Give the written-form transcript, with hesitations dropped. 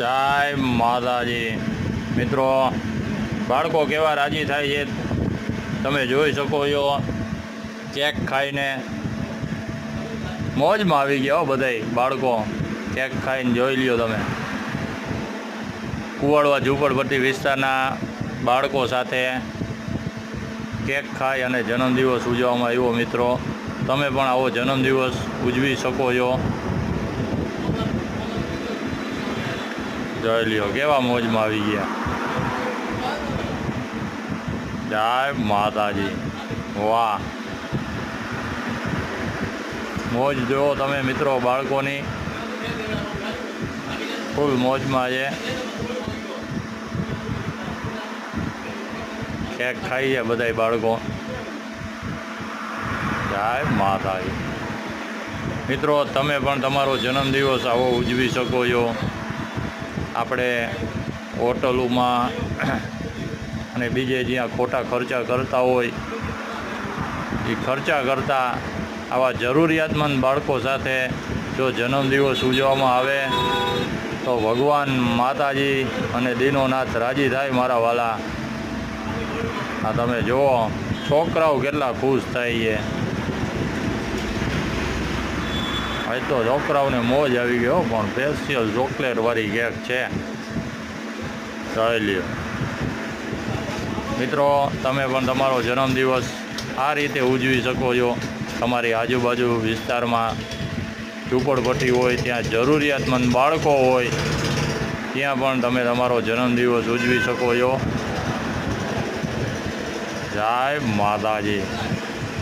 જય માતાજી મિત્રો, બાળકો કેવા રાજી થાય છે તમે જોઈ શકો છો। કેક ખાઈને મોજમાં આવી ગયા બધાય બાળકો। કેક ખાઈને જોઈ લ્યો તમે। કુવાડવા ઝૂંપડપટ્ટી વિસ્તારના બાળકો સાથે કેક ખાઈ અને જન્મદિવસ ઉજવવામાં આવ્યો। મિત્રો, તમે પણ આવો જન્મદિવસ ઉજવી શકો છો। જોઈ લ્યો કેવા મોજમાં આવી ગયા। જય માતાજી, વાહ! મોજ જુઓ તમે મિત્રો, બાળકોની ફૂલ મોજમાં છે। કેક ખાઈ છે બધાય બાળકો। જય માતાજી મિત્રો, તમે પણ તમારો જન્મદિવસ આવો ઉજવી શકો છો। આપણે હોટલોમાં અને બીજે જ્યાં ખોટા ખર્ચા કરતા હોય એ ખર્ચા કરતાં આવા જરૂરિયાતમંદ બાળકો સાથે જો જન્મદિવસ ઉજવવામાં આવે તો ભગવાન માતાજી અને દીનોનાથ રાજી થાય મારા વાલા। આ તમે જુઓ છોકરાઓ કેટલા ખુશ થાય છે। આજ તો છોકરાઓને મોજ આવી ગયો, પણ સ્પેશિયલ ચોકલેટવાળી કેક છે। જોઈ લ્યો મિત્રો, તમે પણ તમારો જન્મદિવસ આ રીતે ઉજવી શકો છો। તમારી આજુબાજુ વિસ્તારમાં ઝૂંપડપટ્ટી હોય, ત્યાં જરૂરિયાતમંદ બાળકો હોય, ત્યાં પણ તમે તમારો જન્મદિવસ ઉજવી શકો છો। જય માતાજી।